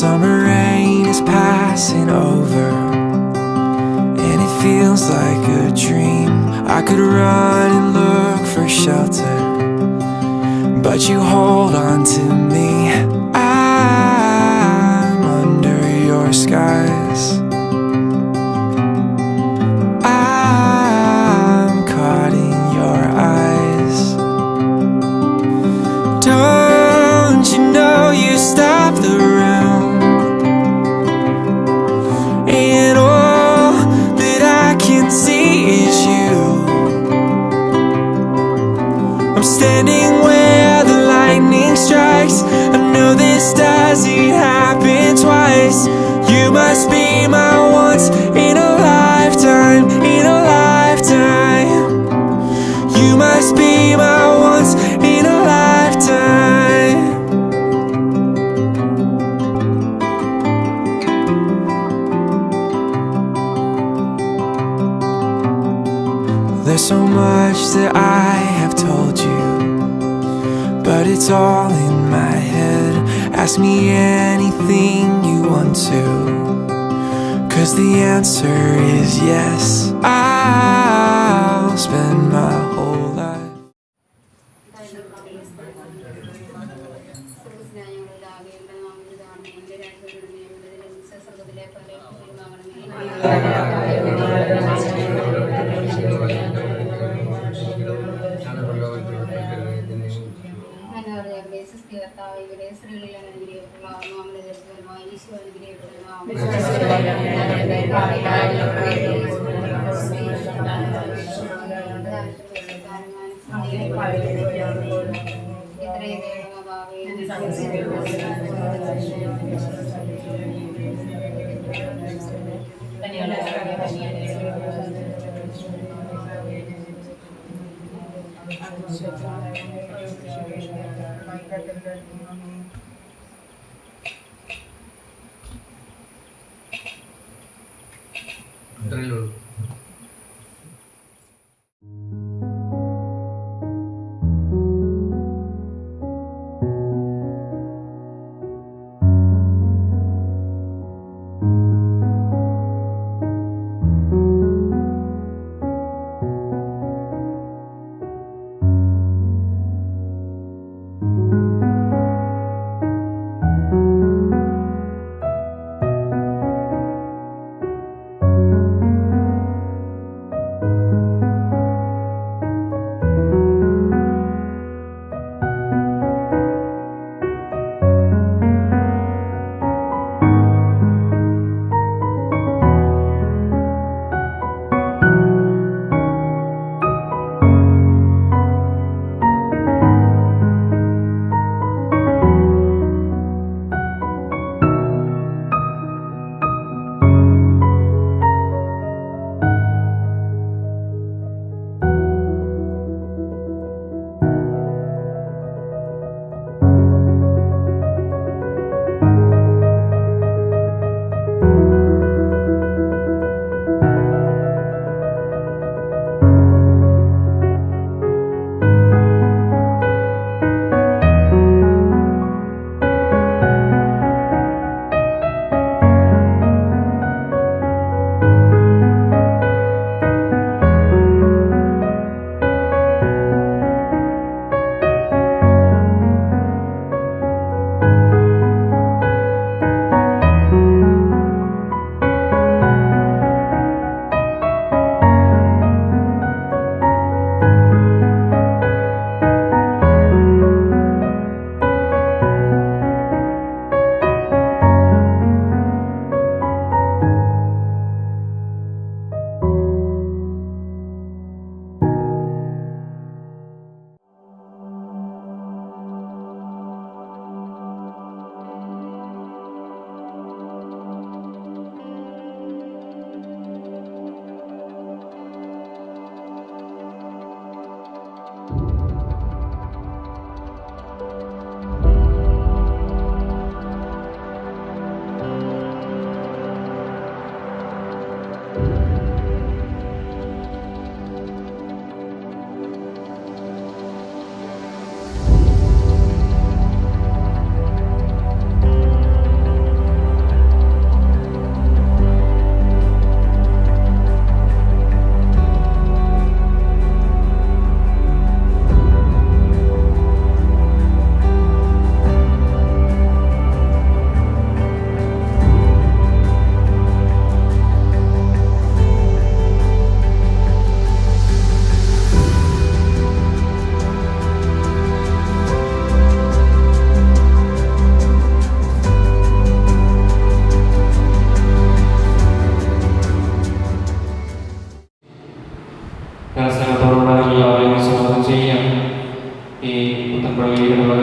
summer rain is passing over, and it feels like a dream. I could run and look for shelter, but you hold on to me. I'm under your skies. I'm caught in your eyes. Don't you know you stop the room, and all that I can see is you. I'm standing where the lightning strikes. I know this doesn't happen twice. You must be my once in a lifetime, in a lifetime. You must be my once in a lifetime. There's so much that I have told you, but it's all in my head. Ask me anything you want to, 'cause the answer is yes. I'll spend my whole life.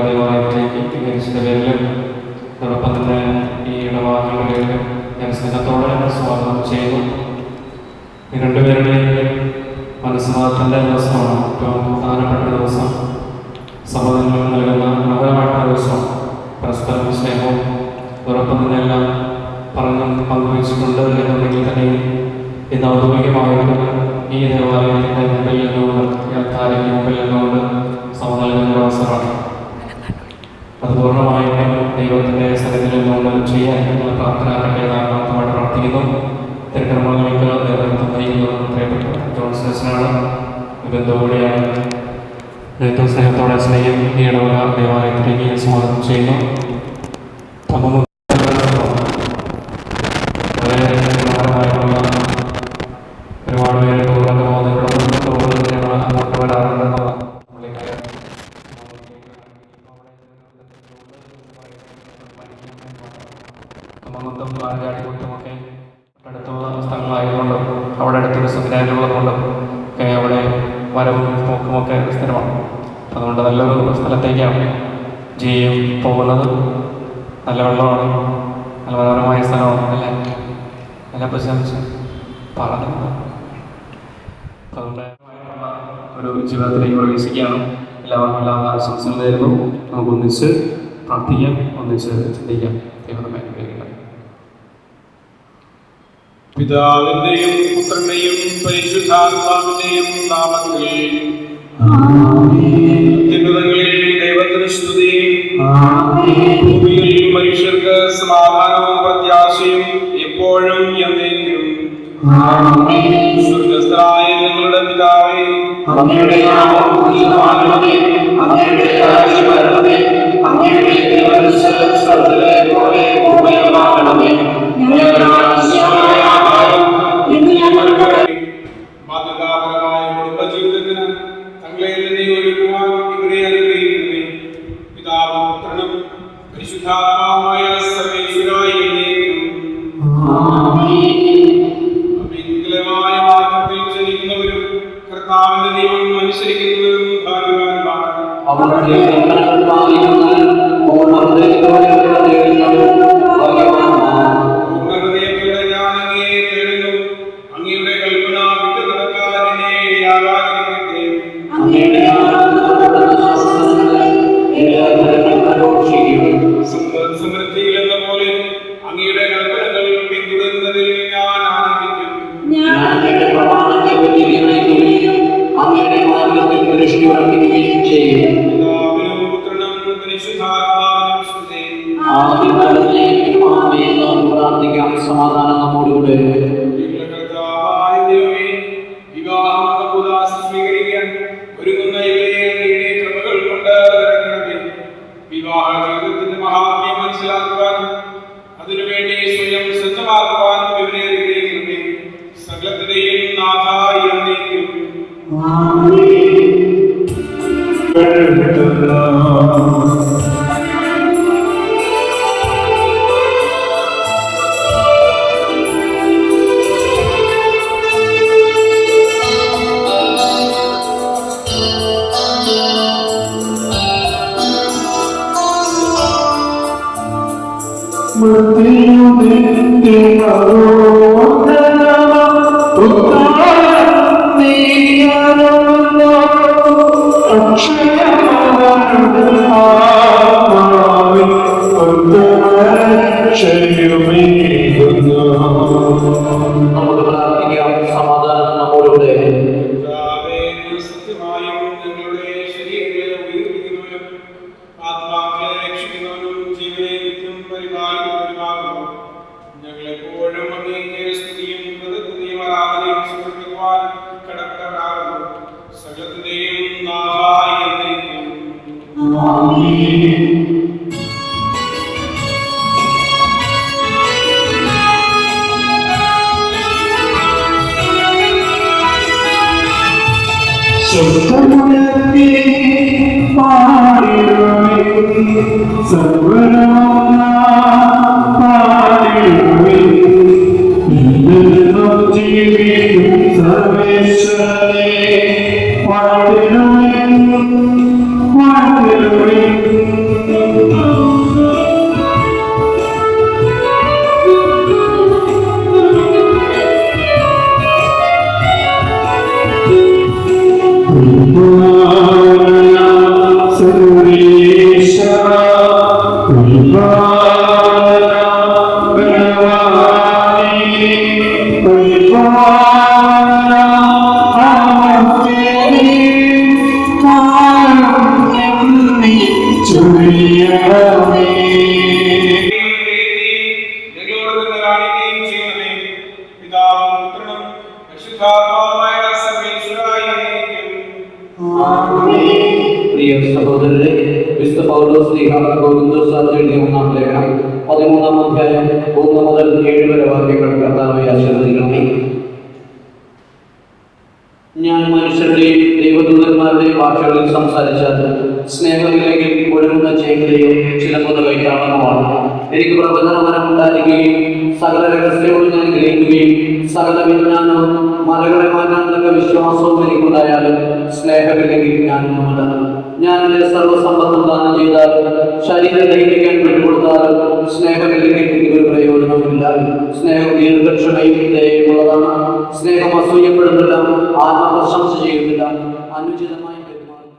ദേവാലയത്തിലേക്ക് സ്വീകരിച്ചതിൻ്റെ പേരിലും അതോടൊപ്പം തന്നെ ഈ ഇടവാക്കളുടെ പേരിലും ഞാൻ സ്നേഹത്തോടെ സ്വാഗതം ചെയ്യുന്നു. ഈ രണ്ടുപേരുടെയും മനസ്സമാധാനത്തിൻ്റെ ദിവസമാണ്, ഏറ്റവും പ്രധാനപ്പെട്ട ദിവസം, സഹോദരങ്ങൾ നൽകുന്ന മനോഹരമായിട്ടുള്ള ദിവസം. പരസ്പരം സ്നേഹവും അതോടൊപ്പം തന്നെ എല്ലാം പറഞ്ഞും പങ്കുവച്ചിട്ടുണ്ട് എന്നുണ്ടെങ്കിൽ തന്നെ ഇന്ന് ഔദ്യോഗികമായിട്ട് ഈ ദേവാലയത്തിൻ്റെ മുമ്പിൽ നിന്നുകൊണ്ട്, ഈ അത്താരിക്ക് മുമ്പിൽ നിന്നുകൊണ്ട് സഭ നൽകുന്ന അവസരമാണ്. അത് പൂർണ്ണമായിട്ടും ദൈവത്തിൻ്റെ സന്നിധിയിൽ നിന്നുകൊണ്ട് ചെയ്യാൻ ഞങ്ങൾ പ്രാർത്ഥനയാകട്ടെ ആത്മാർത്ഥമായിട്ട് പ്രാർത്ഥിക്കുന്നു. തിരുക്കർമ്മങ്ങൾക്ക് നേതൃത്വം നയിക്കുന്നത് പ്രിയപ്പെട്ട ജോൺസനാണ്. ബന്ധുകൂടിയാണ്. ഏറ്റവും സ്നേഹത്തോടെ സ്നേഹം ഈ ഇടവക ദേവാലയത്തിലേക്ക് സ്വാഗതം ചെയ്യുന്നു. വളരെ മനോഹരമായിട്ടുള്ള ഒരുപാട് പേര് ടൂറിൻ്റെ പോകുന്നതിലൂടെ അങ്ങോട്ട് വരാറുണ്ടെന്നുള്ള മൊത്തം ആചാടിക്കുട്ടുമൊക്കെ അടുത്തുള്ള സ്ഥലങ്ങളായതുകൊണ്ട്, അവിടെ അടുത്തൊരു സെമിനാരിലുള്ളതുകൊണ്ട് അവിടെ വരവും പോക്കുമൊക്കെ സ്ഥിരമാണ്. അതുകൊണ്ട് നല്ലൊരു സ്ഥലത്തേക്കാണ് ജിയും പോകുന്നത്. നല്ല വെള്ളമാണ്, നല്ല മനോഹരമായ സ്ഥലമാണ്, അല്ലേ? എല്ലാം പ്രശംസിച്ച് പറഞ്ഞു. അതുകൊണ്ട് ഒരു ജീവിതത്തിലേക്ക് പ്രവേശിക്കുകയാണ്. എല്ലാവർക്കും എല്ലാ ആശംസകൾ നേരുന്നു. നമുക്ക് ഒന്നിച്ച് പ്രാർത്ഥിക്കാം, ഒന്നിച്ച് ചിന്തിക്കാം. ദൈവമേ അനുഗ്രഹിക്കട്ടെ. പിതാവിന്റെയും പുത്രന്റെയും പരിശുദ്ധാത്മാവിന്റെയും നാമത്തിൽ അത്യുന്നതങ്ങളിൽ ദൈവത്തിന് സ്തുതി. ഭൂമിയിൽ മനുഷ്യർക്ക് സമാധാനവും പ്രത്യാശയും എപ്പോഴും എന്നേക്കും. സ്വർഗ്ഗസ്ഥനായ ഞങ്ങളുടെ പിതാവേ, അങ്ങയുടെ നാമം പൂജിതമാകണമേ, അങ്ങയുടെ രാജ്യം വരണമേ, അങ്ങയുടെ തിരുമനസ്സ് സ്വർഗ്ഗത്തിലെ പോലെ ഭൂമിയിലുമാകണമേ. മാതൃകാപരമായ കുടുംബജീവിതത്തിന് തങ്ങളെ തന്നെ ഒരുക്കുവാൻ ഇവരെ അനുഗ്രഹിക്കണമേ. പിതാവും പുത്രനും പരിശുദ്ധാത്മാവുമായ സർവേശ്വരായ അവികലമായ മാർഗത്തിൽ ചലിക്കുന്നവരും കർത്താവിന്റെ നിയമം അനുസരിക്കുന്നവരും ഭാഗ്യവാന്മാർ. പൂർണ്ണഹൃദയത്തോടെ ഞാൻ അങ്ങയെ തേടുന്നു. അങ്ങയുടെ കൽപ്പന വിട്ടു നടക്കാൻ എന്നെ ഇടയാകാതിരിക്കട്ടെ. സമൃദ്ധിയിൽ എന്ന പോലെ അങ്ങയുടെ കൽപ്പനകൾ പിന്തുടരുന്നതിൽ ഞാൻ ആനന്ദിക്കും. പിതാവിനും പുത്രനും പരിശുദ്ധാത്മാവിനും സ്തുതി. സമാധാനം നമ്മോടുകൂടെ. വിവാഹം സ്വീകരിക്കാൻ ഒരുങ്ങുന്ന ഇവരെ അങ്ങയുടെ കൃപകൾ കൊണ്ട് നിറയ്ക്കണമേ. വിവാഹ ജീവിതത്തിന്റെ മഹാത്മ്യം മനസ്സിലാക്കുവാനും അതിനുവേണ്ടി സ്വയം സജ്ജമാക്കുവാനും ഇവരെ അനുഗ്രഹിക്കണമേ. സകലത്തിന്റെയും നാഥായി എന്നേക്കും. നമുക്ക് പ്രാർത്ഥിക്കാം. സമാധാനം നമ്മോടുകൂടെ. സത്യമായും ഞങ്ങളുടെ ശരീരങ്ങളെ ഉയർപ്പിക്കുന്നവനും ആത്മാക്കളെ രക്ഷിക്കുന്നവനും ജീവനെ നിത്യം പരിപാലിക്കുന്നവരുമാകുന്നു. ഞങ്ങളെപ്പോഴും അങ്ങേക്ക് സ്തുതിയും കൃതജ്ഞതയും ആരാധനയും സമർപ്പിക്കുവാൻ കടപ്പെട്ടവരാകുന്നു. സകലത്തിന്റെയും നാഥായി എന്നേക്കും. സർവേശ്വരനെ ഞങ്ങളോട് നിന്ന് കാണിക്കുകയും ചെയ്യണമേ. പിതാവും പുത്രനും പരിശുദ്ധാത്മാവുമായ സർവ്വേശ്വരായ പ്രിയ സഹോദരരെ, വിശുദ്ധ പൗലോസ് ശ്ലീഹ കൊരിന്ത്യർ എഴുതിയ 1-ാം ലേഖനം 13-ാം അധ്യായം 1 മുതൽ 7 വരെ വാക്യങ്ങൾ കർത്താവെ ആശീർവദിക്കണമേ. ഞാൻ മനുഷ്യരുടെയും ദൈവദൂതന്മാരുടെയും ഭാഷകളിൽ സംസാരിച്ചാൽ സ്നേഹമില്ലെങ്കിൽ ഒഴുകുന്ന ചേങ്കലയോ ചിലമ്പുന്ന കൈത്താളങ്ങളുമാണ്. എനിക്ക് പ്രവചനവരം ഉണ്ടായിരിക്കുകയും സകല രഹസ്യങ്ങളും ഞാൻ ഗ്രഹിക്കുകയും സകല വിജ്ഞാനവും മലകളെ മാറ്റാൻ തക്ക വിശ്വാസവും എനിക്കുണ്ടായാലും സ്നേഹമില്ലെങ്കിൽ ഞാനൊന്നുമല്ല. ഞാൻ എൻ്റെ സർവ്വസമ്പത്തും ദാനം ചെയ്താലും ശരീരം ദഹിപ്പിക്കാൻ വിട്ടുകൊടുത്താലും സ്നേഹമില്ലെങ്കിൽ എനിക്കൊരു പ്രയോജനവുമില്ല. സ്നേഹം ദീർഘക്ഷമയും ദയയുമുള്ളതാണ്. സ്നേഹം അസൂയപ്പെടുന്നില്ല, ആത്മപ്രശംസ ചെയ്യുന്നില്ല, അനുചിതമായി പെരുമാറുന്നില്ല.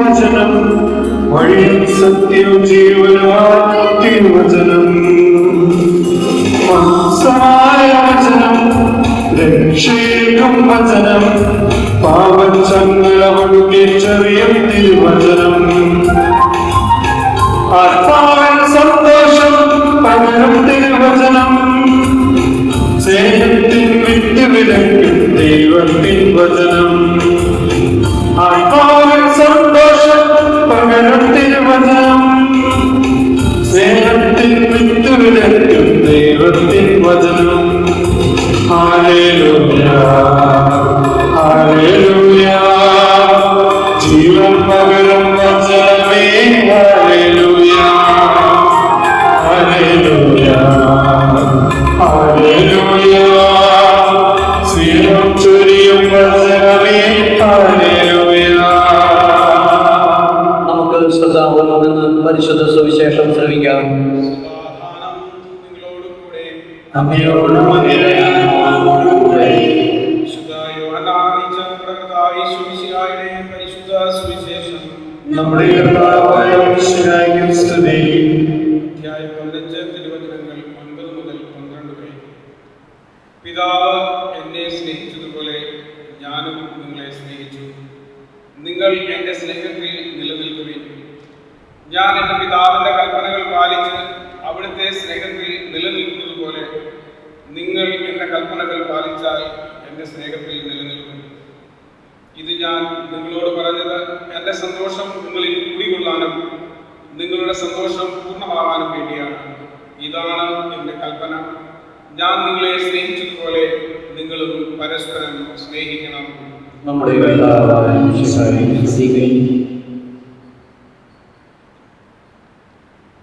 വചനം വഴിയും സത്യവും ജീവനുമായ തിരുവചനം, മാംസമായ വചനം, രക്ഷയേകും വചനം, പാപച്ചങ്ങല ഒഴുകിച്ചെറിയ തിരുവചനം, ആത്മാവിൻ സന്തോഷം പകരും തിരുവചനം, സ്നേഹത്തിൻ വിട്ടുവിലക്കും ദൈവത്തിൻ വചനം, ആത്മാവിൻ സന്തോഷം പകരും തിരുവചനം, സ്നേഹത്തിൻ വിട്ടുവിലക്കും ദൈവത്തിൻ വചനം. ഹല്ലേലൂയ ഹല്ലേലൂയ, ജീവൻ പകരും വചനമേ ഹല്ലേലൂയ ഹല്ലേലൂയ ഹല്ലേലൂയ, സ്നേഹം ചൊരിയും വചനമേ ഹല്ലേലൂയ. നമുക്ക് സദാവനിൽ നിന്ന് പരിശുദ്ധ സുവിശേഷം ശ്രവിക്കാം. അമ്മയോടും നമ്മുടെ കർത്താവായ ഈശോയ്ക്ക് സ്തുതി. അധ്യായം 15 തിരുവചനങ്ങൾ 9 മുതൽ 12 വരെ. പിതാവ് എന്നെ സ്നേഹിച്ചതുപോലെ ഞാനും നിങ്ങളെ സ്നേഹിച്ചു. നിങ്ങൾ എൻ്റെ സ്നേഹത്തിൽ നിലനിൽക്കുവിൻ. ഞാൻ എൻ്റെ പിതാവിൻ്റെ കൽപ്പനകൾ പാലിച്ച് അവിടുത്തെ സ്നേഹത്തിൽ നിലനിൽക്കുന്നത് പോലെ നിങ്ങൾ എൻ്റെ കൽപ്പനകൾ പാലിച്ചാൽ എൻ്റെ സ്നേഹത്തിൽ നിലനിൽക്കും. ഇത് ഞാൻ നിങ്ങളോട് പറഞ്ഞത് എൻ്റെ സന്തോഷം നിങ്ങളിൽ കുടികൊള്ളാനും നിങ്ങളുടെ സന്തോഷം പൂർണ്ണമാകാനും വേണ്ടിയാണ്. ഇതാണ് എൻ്റെ കൽപ്പന, ഞാൻ നിങ്ങളെ സ്നേഹിച്ചതുപോലെ നിങ്ങളും പരസ്പരം സ്നേഹിക്കണം. നമ്മുടെ കർത്താവായ ഈശോയെ സ്തുതിക്കുന്നു.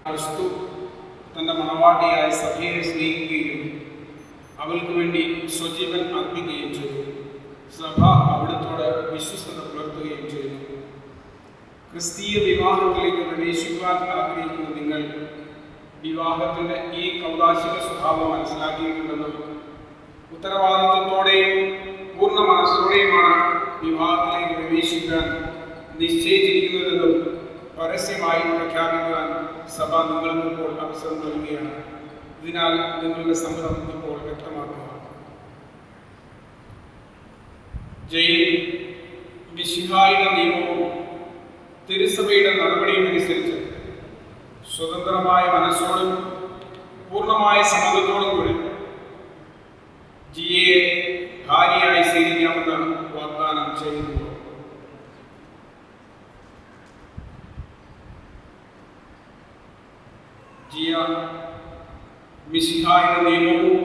ക്രിസ്തു തൻ്റെ മണവാട്ടിയായ സഭയെ സ്നേഹിക്കുകയും അവൾക്ക് വേണ്ടി സ്വജീവൻ അർപ്പിക്കുകയും ചെയ്തു. സഭ അവിടുത്തോട് വിശ്വസ്തത പുലർത്തുകയും ചെയ്തു. ക്രിസ്തീയ വിവാഹത്തിലേക്ക് പ്രവേശിക്കുവാൻ ആഗ്രഹിക്കുന്ന നിങ്ങൾ വിവാഹത്തിൻ്റെ ഈ കൗതാശിക സ്വഭാവം മനസ്സിലാക്കിയിട്ടുണ്ടെന്നും ഉത്തരവാദിത്വത്തോടെയും പൂർണ്ണ മനസ്സോടെയുമാണ് വിവാഹത്തിലേക്ക് പ്രവേശിക്കാൻ നിശ്ചയിച്ചിരിക്കുന്നതെന്നും പരസ്യമായി പ്രഖ്യാപിക്കുവാൻ സഭ നിങ്ങൾക്ക് ഇപ്പോൾ അവസരം നൽകുകയാണ്. ഇതിനാൽ നിങ്ങളുടെ സമ്മതം ഇപ്പോൾ വ്യക്തമാക്കുക. ജയിൽ മിശിഹായുടെ നിയമവും തിരുസഭയുടെ നടപടിയും അനുസരിച്ച് സ്വതന്ത്രമായ മനസ്സോടും പൂർണ്ണമായ സമ്മതത്തോടും കൂടി ജിയെ ഭാര്യയായി സ്വീകരിക്കാമെന്ന് വാഗ്ദാനം ചെയ്യുന്നു. ജിയ മിശിഹായുടെ നിയമവും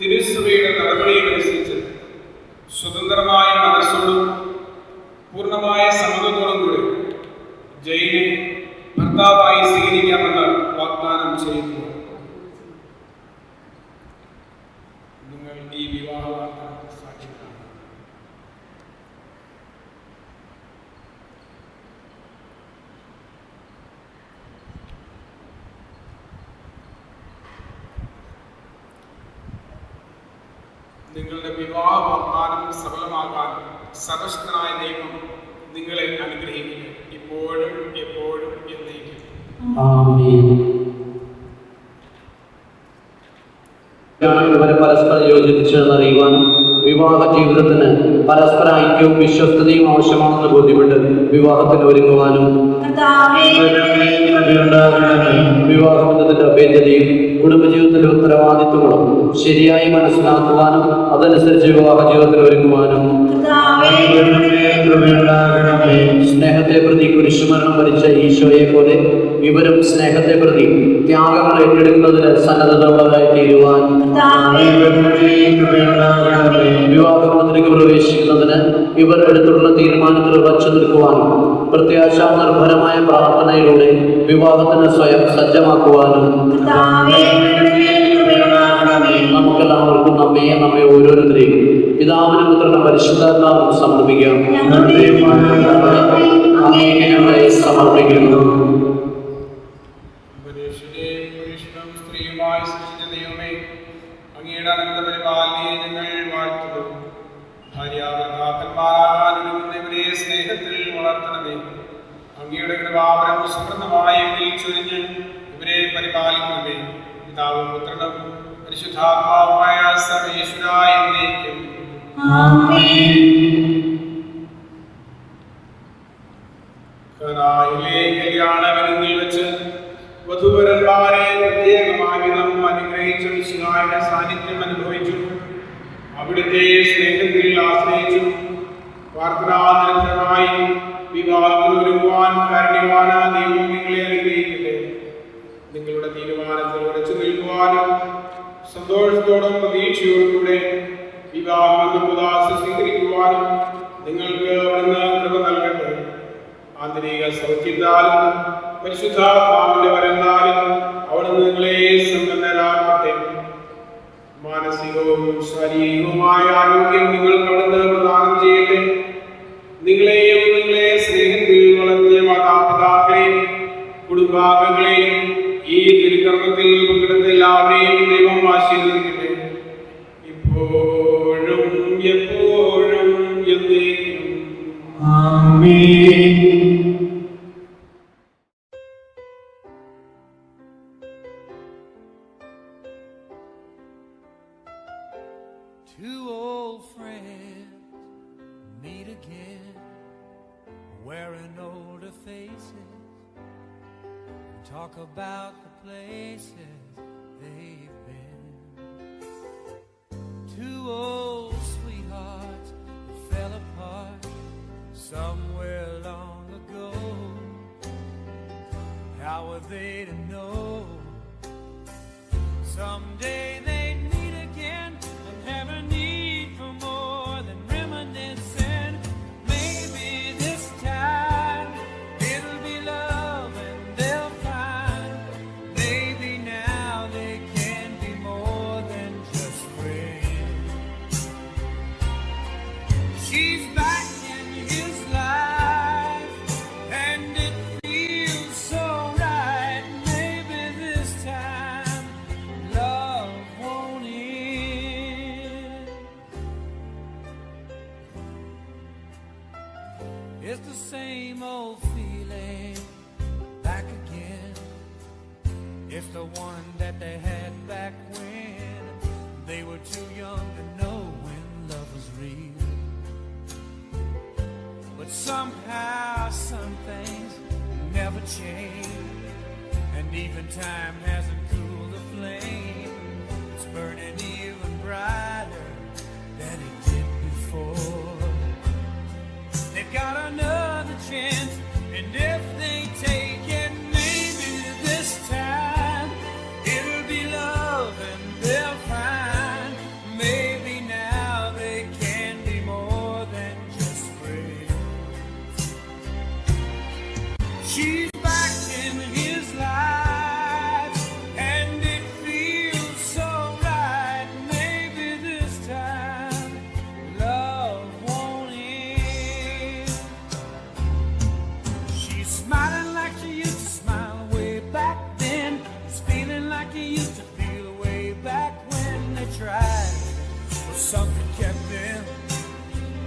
തിരുസഭയുടെ നടപടിയും അനുസരിച്ച് സ്വതന്ത്രമായ മനസ്സോടും പൂർണ്ണമായ സമ്മതത്തോടും കൂടി ജയിനെ ഭർത്താവായി സ്വീകരിക്കാമെന്ന് വാഗ്ദാനം ചെയ്യുന്നു. നിങ്ങൾ ഈ വിവാഹ വാഗ്ദാനം സാക്ഷികളാണ്. നിങ്ങളുടെ വിവാഹ വാഗ്ദാനം സഫലമാകാൻ സർവശക്തനായ ദൈവം നിങ്ങളെ അനുഗ്രഹിക്കുക ഇപ്പോഴും എപ്പോഴും എന്നേക്കും. ആമേൻ. ഇവരെ പരസ്പരം യോജിപ്പിച്ചെന്നറിയുവാനും വിവാഹ ജീവിതത്തിന് പരസ്പര ഐക്യവും വിശ്വസ്തതയും ആവശ്യമാണെന്ന് ബോധ്യപ്പെട്ട് വിവാഹത്തിന് ഒരുങ്ങുവാനും വിവാഹബന്ധത്തിന്റെ അഭേദ്യതയും കുടുംബജീവിതത്തിന്റെ ഉത്തരവാദിത്വങ്ങളും ശരിയായി മനസ്സിലാക്കുവാനും അതനുസരിച്ച് വിവാഹ ജീവിതത്തിൽ ഒരുങ്ങുവാനും സ്നേഹത്തെ പ്രതി കുരിശുമരണം വരിച്ച ഈശോയെ പോലെ ഇവരും സ്നേഹത്തെ പ്രതി ത്യാഗങ്ങൾ ഏറ്റെടുക്കുന്നതിന് സന്നദ്ധതയുള്ളതായി തീരുവാൻ വിവാഹബന്ധത്തിലേക്ക് പ്രവേശിക്കുന്നതിന് ഇവർ എടുത്തുള്ള തീരുമാനത്തിൽ ഉറച്ചു നിൽക്കുവാനും പ്രത്യാശാ നിർഭരമായ പ്രാർത്ഥനയിലൂടെ വിവാഹത്തിന് സ്വയം സജ്ജമാക്കുവാനും നമുക്കെല്ലാവർക്കും നമ്മെ ഓരോരുത്തരെയും പിതാവിനും പുത്രനും പരിശുദ്ധാത്മാവിനും സമർപ്പിക്കാം. ഞങ്ങളെ സമർപ്പിക്കുന്നു. സ്ത്രീയുമായി സൃഷ്ടിച്ച ദൈവമേ, അങ്ങയുടെ അനന്തപരിപാലനയെ ഞങ്ങൾ വാഴ്ത്തുന്നു. ഭാര്യാഭർത്താക്കന്മാരാകാനൊരുങ്ങുന്നവരെ സ്നേഹത്തിൽ വളർത്തണമേ. അങ്ങയുടെ കൃപാവരം സമൃദ്ധമായി ഇവരിൽ ചൊരിഞ്ഞ് ഇവരെ പരിപാലിക്കണമേ. പിതാവും പുത്രനും പരിശുദ്ധാത്മാവുമായ സർവേശ്വരായ എന്നേക്കും. കനായിലെ കല്യാണ വിരുന്നിൽ വെച്ച് വധുവരന്മാരെ പ്രത്യേകമായി നാം അനുഗ്രഹിച്ച മിശിഹായുടെ സാന്നിധ്യം അനുഭവിച്ചു. അവിടുത്തെ സ്നേഹത്തിൽ ആശ്രയിച്ചു. പ്രാർത്ഥനാനിരന്തരമായി വിവാഹത്തിൽ ഒരുങ്ങുവാൻ കാരുണ്യവാനായ ദൈവം നിങ്ങളെ അനുഗ്രഹിക്കട്ടെ. നിങ്ങളുടെ തീരുമാനത്തിൽ ഉറച്ചു നിൽക്കുവാനും സന്തോഷത്തോടും പ്രതീക്ഷയോടും കൂടെ വിവാഹബന്ധം സ്വീകരിക്കുവാനും നിങ്ങൾക്ക് അവിടുന്ന് കൃപ നൽകട്ടെ. ആന്തരിക സൗഖ്യത്താലും പരിശുദ്ധാത്മാവിന്റെ വരങ്ങളാലും അവിടുന്ന് നിങ്ങളെ സമ്പന്നരാക്കട്ടെ. മാനസികവും ശാരീരികവുമായ ആരോഗ്യം നിങ്ങൾക്ക് അവിടുന്ന് പ്രദാനം ചെയ്യട്ടെ. നിങ്ങളെയും നിങ്ങളെ സ്നേഹത്തിൽ വളർത്തിയ മാതാപിതാക്കളെയും കുടുംബാംഗങ്ങളെയും ഈ തിരുക്കർമ്മത്തിൽ പങ്കെടുത്ത എല്ലാവരെയും ദൈവം ആശീർവദിക്കട്ടെ ഇപ്പോഴും എപ്പോഴും എന്നേക്കും. ആമേൻ. Two old friends meet again, wearing older faces, talk about the places they've been. Two old sweethearts who fell apart somewhere long ago. How were they to know someday they'd meet again and have a need for more than reminiscing? Maybe this time it'll be love and they'll find. Maybe now they can be more than just friends. She's back in his life and it feels so right. Maybe this time love won't end. It's the same old feeling back again. It's the one that they had back when they were too young to know when love was real. But somehow some things never change, and even time hasn't cooled the flame. It's burning even brighter than it did before. They've got another chance, and if they take it, maybe this time it'll be love and they'll find. Maybe now they can be more than just friends. She's back in his life and it feels so right. Maybe this time love won't end. She smiles something kept them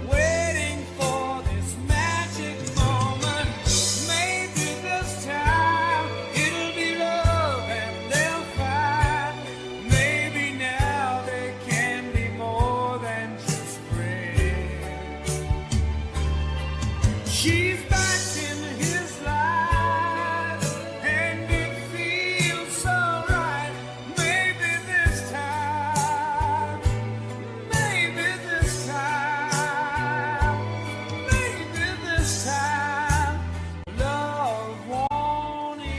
waiting for this magic moment. Maybe this time it'll be love and they'll find. Maybe now they can be more than just friends. She's back in his life and it feels so right. Maybe this time, maybe this time, maybe this time, love won't end.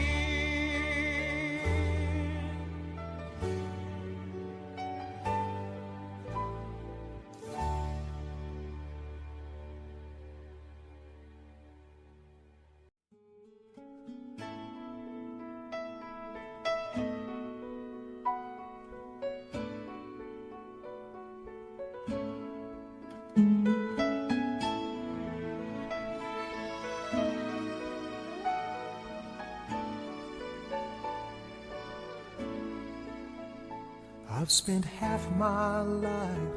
I've spent half my life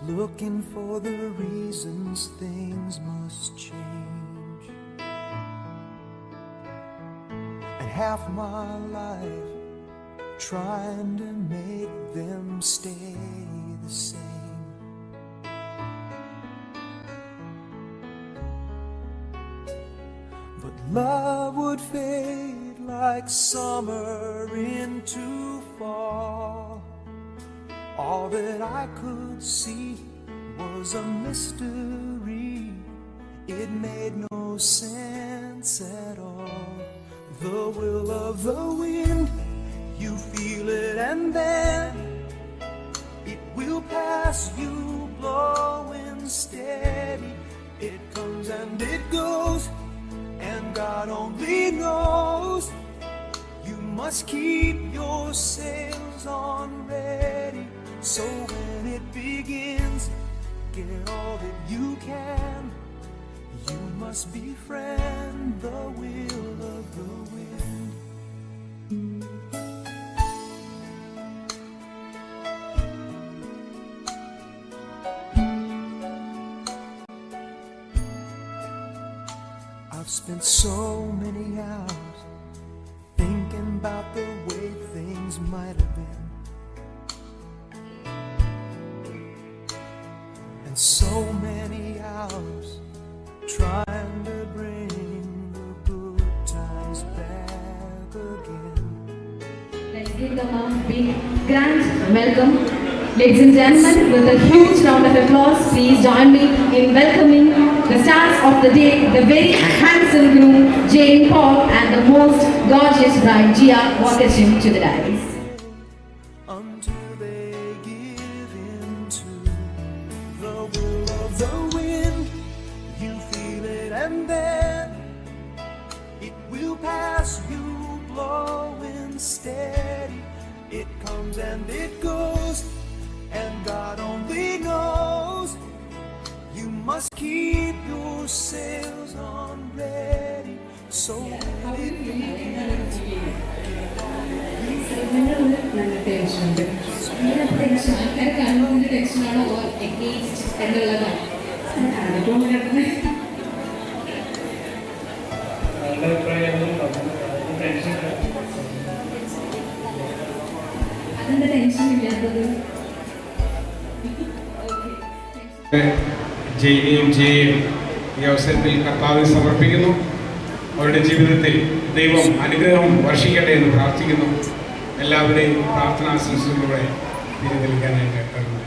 looking for the reasons things must change, and half my life trying to make them stay the same. But love would fade like summer into fall. All that I could see was a mystery. It made no sense at all. The will of the wind, you feel it and then it will pass you, blowing steady. It comes and it goes, and God only knows. You must keep your sails on ready, so when it begins, get all that you can. You must befriend the will of the wind. I've spent so many hours thinking about the way things might have been, and so many hours trying to bring the good times back again. Let's give them a big, grand welcome. Ladies and gentlemen, with a huge round of applause, please join me in welcoming the stars of the day, the very handsome groom, Jane Paul, and the most gorgeous bride, Gia Wakashim, to the dais. Until they give in to the will of the wind, you feel it and then it will pass you, blowing steady. It comes and it goes, and God only knows. You must keep your sails on ready, so when it begins, അതിന്റെ tension ഇല്ലാത്തത് ജയിനെയും ജയെയും ഈ അവസരത്തിൽ കർത്താവിന് സമർപ്പിക്കുന്നു. അവരുടെ ജീവിതത്തിൽ ദൈവം അനുഗ്രഹം വർഷിക്കട്ടെ എന്ന് പ്രാർത്ഥിക്കുന്നു. എല്ലാവരെയും പ്രാർത്ഥനാ ശുശ്രൂഷയിലൂടെ തിരിതെളിക്കാനായിട്ട് കരുതുന്നു.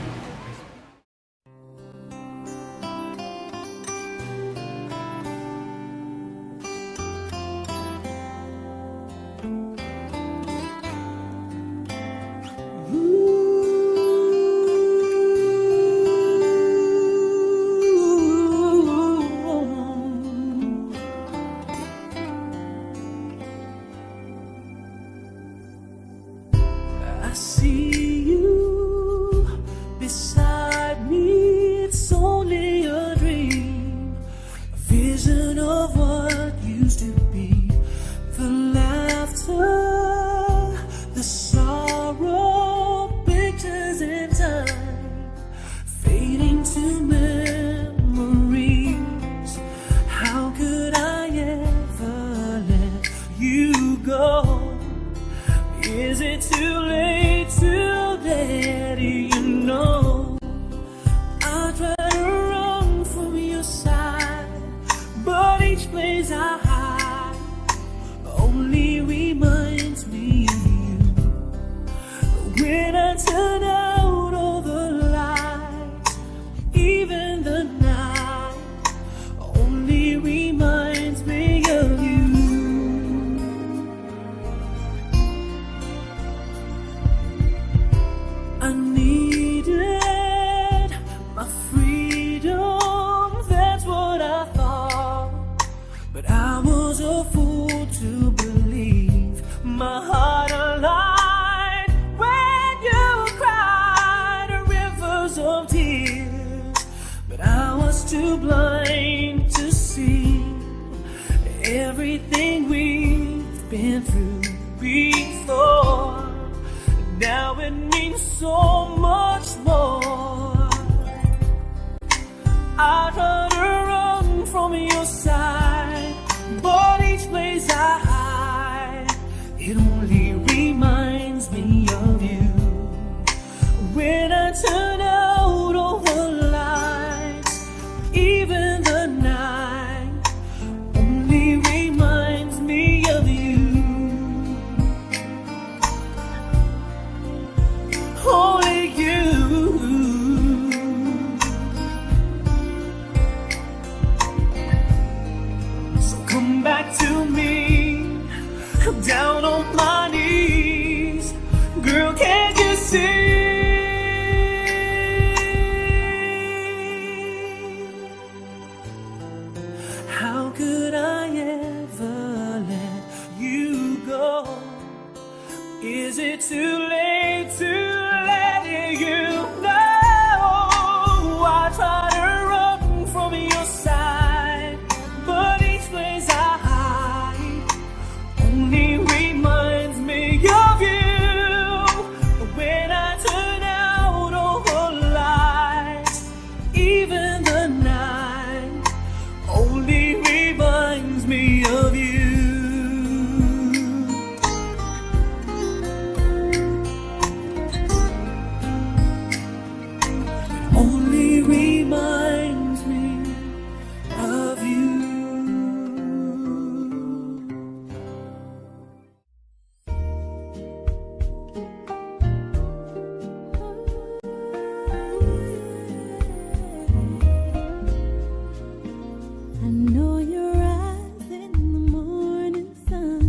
I see you beside me. It's only a dream, a vision of what used to be. The laughter, the sorrow, pictures in time. floods of tears, but I was too blind to see everything we've been through before. Now it means so much more. I try to run from your side, but each place I hide, it only reminds me of you. When I turn out all the lights, even the night only reminds me of you. Only you. So come back to me, I'm down on my knees. Girl, can't you see? How could I ever let you go? Is it too late to let you know? I try to run from your side, but each place I hide only reminds me of you. When I turn out all the lights, even the night only reminds me of you. Only reminds me of you. I know your eyes in the morning sun.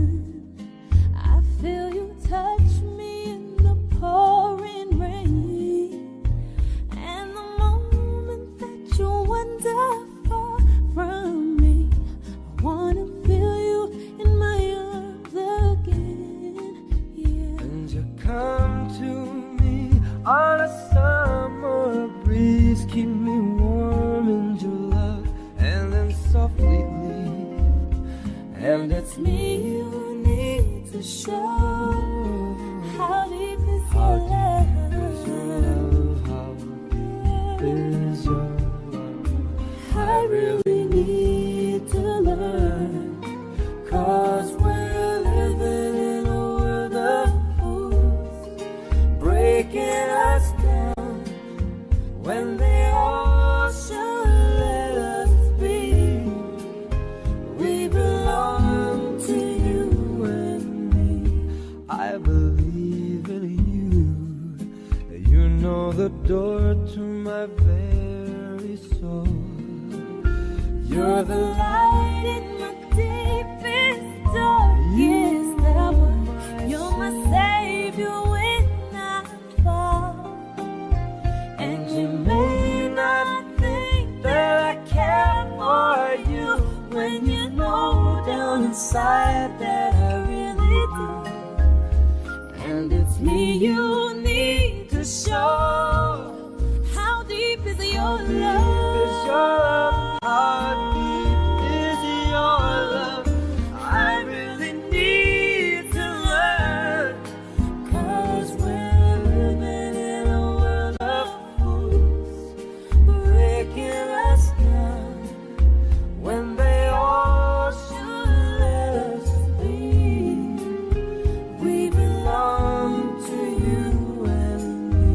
I feel you touch me in the pouring rain. And the moment that you wander far from me, I wanna feel you in my arms again. Yeah. And you come to me on a summer breeze, keep me warm in your love, and then softly leave. And it's Me you need to show. How deep is your love? how deep is your love? I really need to learn, 'cause we're living in a world of fools, breaking us down when they all should let us be. We belong to you and me. I believe in you. You know the door to my very soul. You're the light in my deepest, darkest hour. You're my savior when I fall. And you may not think that I care for you, when you know down inside that I really do. And it's me you need to show. How deep is your love? How deep is your love? I really need to learn, 'cause we're living in a world of fools, breaking us down when they all should let us be. We belong to you and me.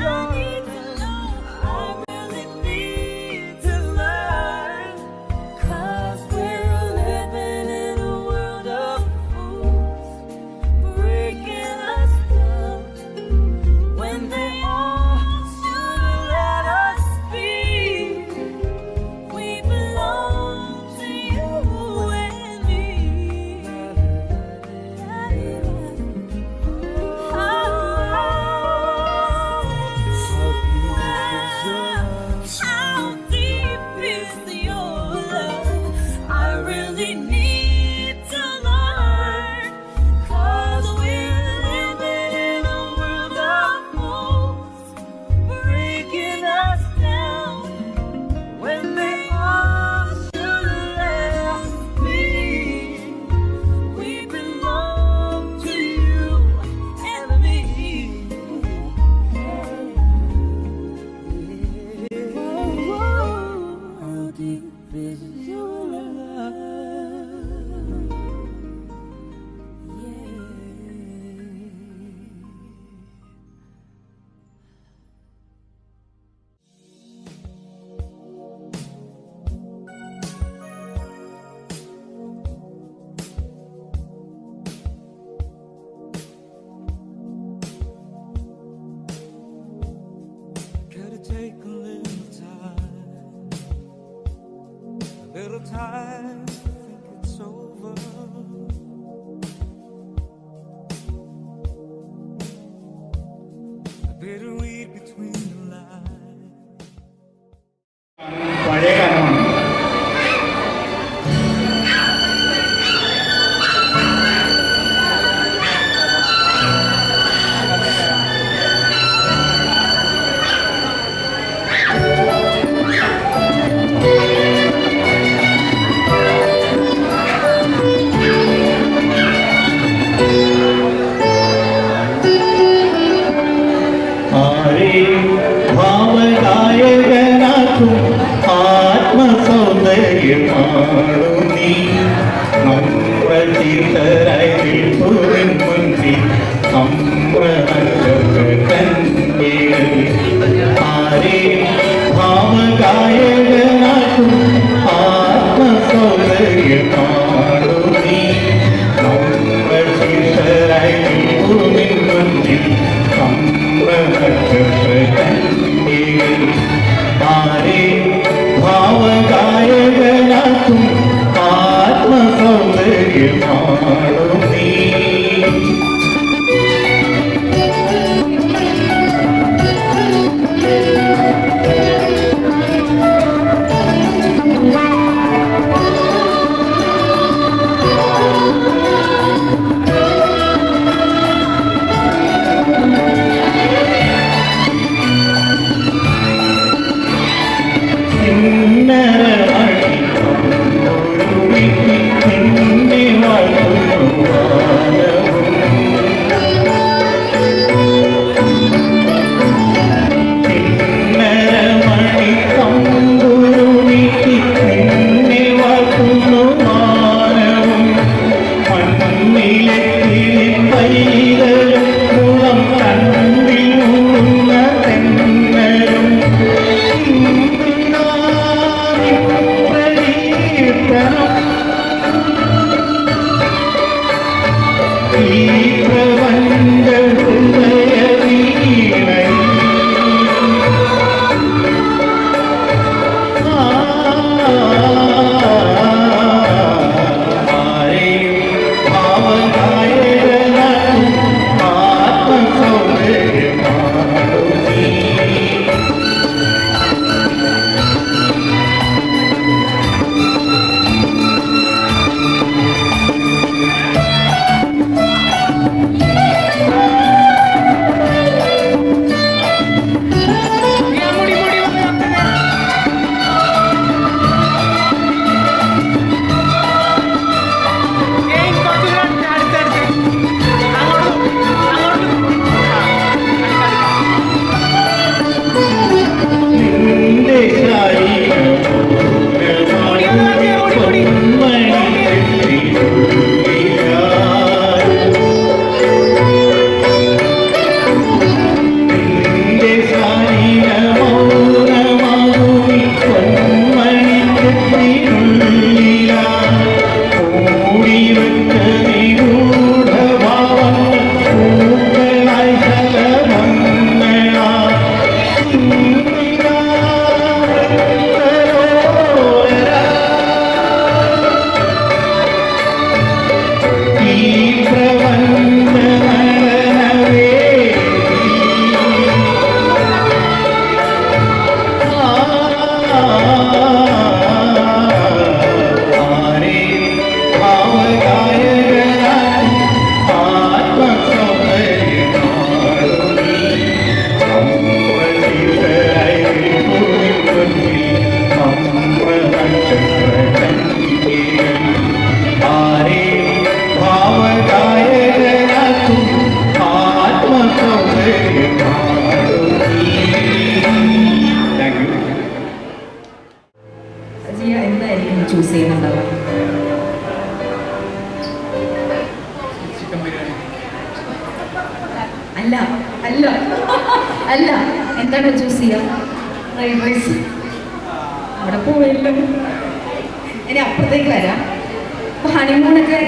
I need to know. I really need little time, think it's over. I better read between the lines. പഴയ ഗാനമാണ്. ഭാവഗായകനാക്കും ആത്മസൗന്ദര്യമാണു നീ നമ്രചിത്തരായി നിൽപ്പുവിൻ മുൻപിൽ ആരെ ഭാവഗായകനാക്കും ആത്മസൗന്ദര്യമാണു നീ നമ്രചിത്തരായി നിൽപ്പുവിൻ മുൻപിൽ ആരെ ഭാവഗായകനാക്കും ആത്മസൗന്ദര്യമാണു നീ. ചൂസ് ചെയ്യുന്നുണ്ടാവുക? അല്ല അല്ല അല്ല എന്താണ് ചൂസ് ചെയ്യുക? Fried rice. അവിടെ പോയില്ല. ഇനി അപ്പുറത്തേക്ക് വരാം. അപ്പോൾ ഹണിമൂണൊക്കെ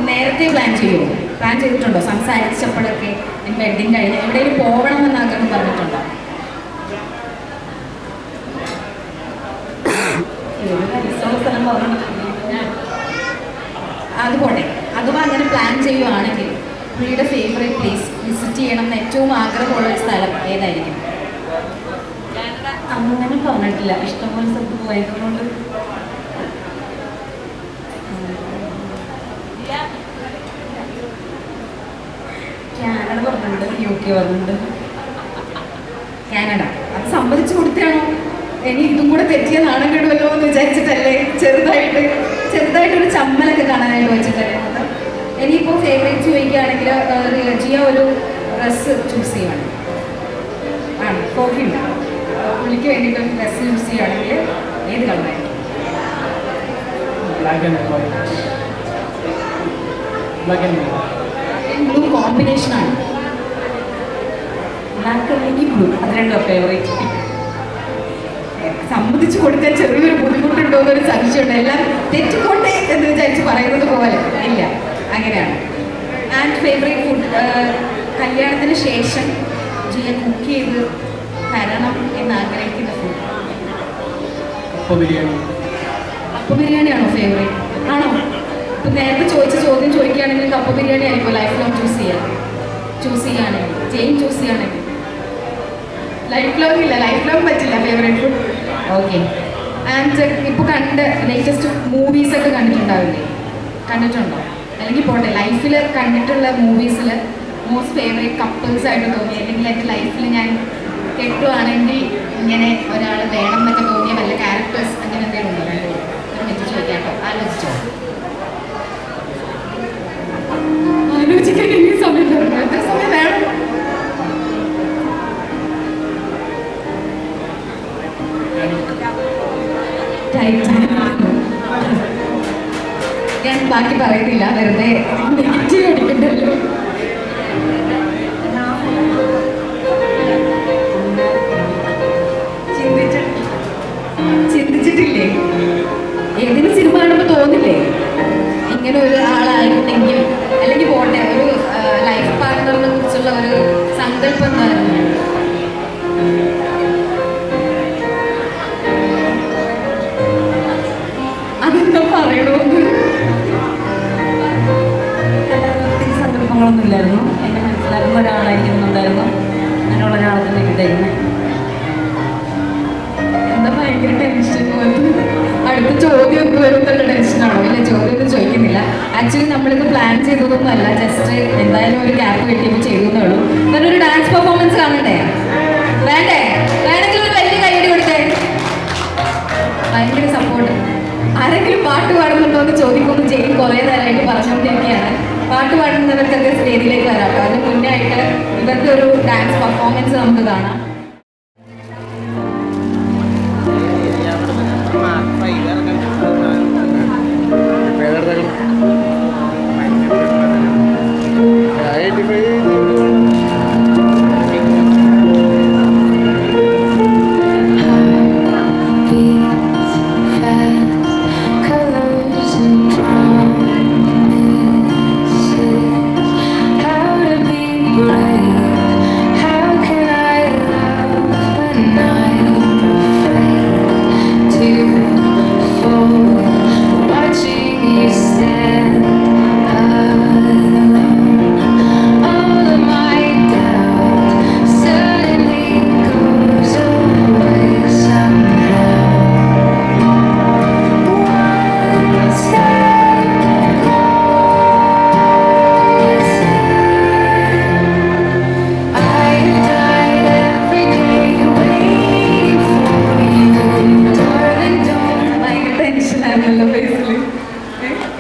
നേരത്തെ പ്ലാൻ ചെയ്യുമോ? പ്ലാൻ ചെയ്തിട്ടുണ്ടോ? സംസാരിച്ചപ്പോഴൊക്കെ വെഡിങ് കഴിഞ്ഞ് എവിടെയും പോകണമെന്ന് ആഗ്രഹം പറഞ്ഞിട്ടുണ്ടോ? അത് പോട്ടെ. അഥവാ അങ്ങനെ പ്ലാൻ ചെയ്യുവാണെങ്കിൽ പുള്ളിയുടെ ഫേവറേറ്റ് പ്ലേസ് വിസിറ്റ് ചെയ്യണം എന്ന് ഏറ്റവും ആഗ്രഹമുള്ള ഒരു സ്ഥലം ഏതായിരിക്കും? അങ്ങനെ പറഞ്ഞിട്ടില്ല, ഇഷ്ടംപോലെ സ്ഥലത്ത് പോയതുകൊണ്ട്. കാനഡ പറഞ്ഞിട്ടുണ്ട്, UK പറഞ്ഞിട്ടുണ്ട്. കാനഡ. അത് സമ്മതിച്ചു കൊടുത്താണോ? ഇനി ഇതും കൂടെ തെറ്റിയ നാണം കിടുമല്ലോ എന്ന് വിചാരിച്ചിട്ടല്ലേ ചെറുതായിട്ടൊരു ചമ്മലൊക്കെ കാണാനായിട്ട് വെച്ചിട്ടല്ലേ? ഇനിയിപ്പോൾ ഫേവറേറ്റ് ചോദിക്കുകയാണെങ്കിൽ ജിയ ഒരു ഡ്രസ്സ് ചൂസ് ചെയ്യുവാണ്. ആണ് കോഫിയുണ്ട്. പുള്ളിക്ക് വേണ്ടിയിട്ട് ഡ്രസ്സ് ചൂസ് ചെയ്യുകയാണെങ്കിൽ ഏത് കളറായിരിക്കും? ബ്ലൂ കോമ്പിനേഷനാണ്. ബ്ലാക്ക് അല്ലെങ്കിൽ ബ്ലൂ, അത് രണ്ടോ ഫേവറേറ്റ്. സമ്മതിച്ചു കൊടുക്കാൻ ചെറിയൊരു ബുദ്ധിമുട്ടുണ്ടോ എന്നൊരു സംശയമുണ്ട്. എല്ലാം തെറ്റിക്കോട്ടെ എന്ന് വിചാരിച്ച് പറയുന്നത് പോലെ ഇല്ല, അങ്ങനെയാണ്. ആൻഡ് ഫേവറേറ്റ് ഫുഡ്, കല്യാണത്തിന് ശേഷം ജിയ കുക്ക് ചെയ്ത് തരണം എന്ന് ആഗ്രഹിക്കുന്ന ഫുഡ്? കപ്പ ബിരിയാണിയാണോ ഫേവറേറ്റ്? ആണോ? ഇപ്പം നേരത്തെ ചോദിച്ച ചോദ്യം ചോദിക്കുകയാണെങ്കിൽ കപ്പ ബിരിയാണി ആയിരിക്കും ലൈഫ് ലോങ് ചൂസ് ചെയ്യുകയാണെങ്കിൽ ജെയിൻ ചൂസ് ചെയ്യുകയാണെങ്കിൽ. ലൈഫ് ലോങ് ഇല്ല, ലൈഫ് ലോങ് പറ്റില്ല ഫേവറേറ്റ് ഫുഡ്. ഓക്കെ. ആൻഡ് ഇപ്പോൾ ലേറ്റസ്റ്റ് മൂവീസൊക്കെ കണ്ടിട്ടുണ്ടോ? അല്ലെങ്കിൽ പോട്ടെ, ലൈഫിൽ കണ്ടിട്ടുള്ള മൂവീസിൽ മോസ്റ്റ് ഫേവറേറ്റ് കപ്പിൾസ് ആയിട്ട് തോന്നി, അല്ലെങ്കിൽ എൻ്റെ ലൈഫിൽ ഞാൻ കെട്ടുവാണെങ്കിൽ ഇങ്ങനെ ഒരാൾ വേണം എന്നൊക്കെ തോന്നിയ വല്ല ക്യാരക്ടേഴ്സ് അങ്ങനെ എന്തെങ്കിലും ഉണ്ടോ? ഒരു മിനിറ്റ് ചോദിക്കാട്ടോ, ആലോചിക്കാൻ എനിക്ക് സമയം തരണം. എത്ര സമയം വേണം? ഞാൻ ബാക്കി പറയുന്നില്ല, വെറുതെ നെഗറ്റീവ് അടിക്കണ്ടല്ലോ. ചിന്തിച്ചിട്ടില്ലേ? ഏതെങ്കിലും സിനിമ കാണുമ്പോൾ തോന്നില്ലേ ഇങ്ങനെ ഒരു ആളായിരുന്നെങ്കിൽ? അല്ലെങ്കിൽ പോട്ടെ, ഒരു ലൈഫ് പാർട്ട്ണറിനെ കുറിച്ചുള്ള ഒരു സങ്കല്പം എന്തായിരുന്നു? അതെന്താ പറയണമെന്ന്? ഒത്തിരി സന്ദർഭങ്ങളൊന്നും ഇല്ലായിരുന്നു. എൻ്റെ മനസ്സിലാകുന്ന ഒരാളായിരിക്കുന്നുണ്ടായിരുന്നു, അങ്ങനെയുള്ള ഒരാളെ തന്നെ കിട്ടായിരുന്നു. എന്താ ഭയങ്കര ടെൻഷൻ പോലത്തെ? അടുത്ത ചോദ്യം എന്ത് വരും എന്നുള്ള ടെൻഷനാണോ? ഇല്ല, ചോദ്യം ഒന്നും ചോദിക്കുന്നില്ല. ആക്ച്വലി നമ്മളിത് പ്ലാൻ ചെയ്തതൊന്നും അല്ല, ജസ്റ്റ് എന്തായാലും ഒരു ഗ്യാപ്പ് കിട്ടിയപ്പോൾ ചെയ്തേ ഉള്ളൂ. then ഒരു ഡാൻസ് പെർഫോമൻസ് കാണണ്ടേ? വേണ്ടേ? വേണമെങ്കിൽ ഒരു വലിയ കൈയടി കൊടുത്തേ. ഭയങ്കര സപ്പോർട്ട്. ആരെങ്കിലും പാട്ട് പാടുന്നുണ്ടോ എന്ന് ചോദിക്കുമ്പോൾ ജെയിൻ കുറേ നേരമായിട്ട് പറഞ്ഞുകൊണ്ടിരിക്കുകയാണ്. പാട്ട് പാടുന്നവർക്കൊക്കെ സ്റ്റേജിലേക്ക് വരാം. അതിന് മുന്നേ ആയിട്ട് ഇവർക്ക് ഒരു ഡാൻസ് പെർഫോമൻസ് നമുക്ക് കാണാം.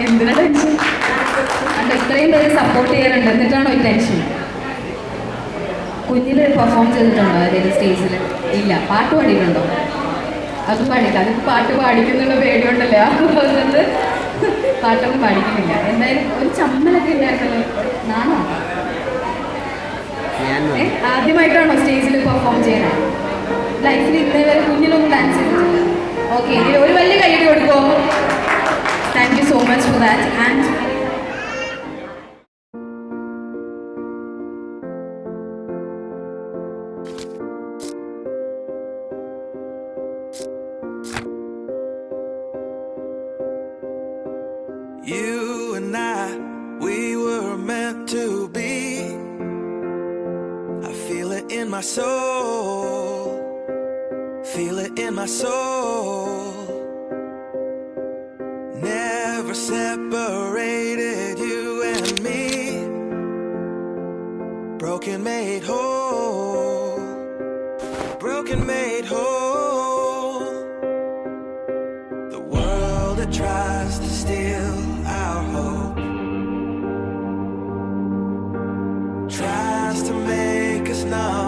എന്തിനാ ടെൻഷൻ? അല്ല, ഇത്രയും പേര് സപ്പോർട്ട് ചെയ്യാറുണ്ട്, എന്നിട്ടാണോ ഈ ടെൻഷൻ? കുഞ്ഞിൽ പെർഫോം ചെയ്തിട്ടുണ്ടോ ഏതെങ്കിലും സ്റ്റേജിൽ? ഇല്ല. പാട്ട് പാടിയിട്ടുണ്ടോ? അതും പാടില്ല. അതിപ്പോൾ പാട്ട് പാടിക്കുന്നുള്ള പേടിയുണ്ടല്ലോ, അതുകൊണ്ട് പാട്ടൊന്നും പാടിക്കുന്നില്ല. എന്തായാലും ഒരു ചമ്മലൊക്കെ ഉണ്ടായിരുന്നല്ലോ, നാണോ? ആദ്യമായിട്ടാണോ സ്റ്റേജിൽ പെർഫോം ചെയ്യാൻ? ലൈഫിൽ ഇന്നേ വരെ കുഞ്ഞിലൊന്നും ഡാൻസ് ചെയ്തിട്ടില്ല. ഓക്കെ, ഒരു വലിയ കൈയ്യടി കൊടുക്കുമോ? Thank you so much for that. And my soul, feel it in my soul. Never separated you and me. Broken made whole, broken made whole. The world that tries to steal our hope tries to make us numb.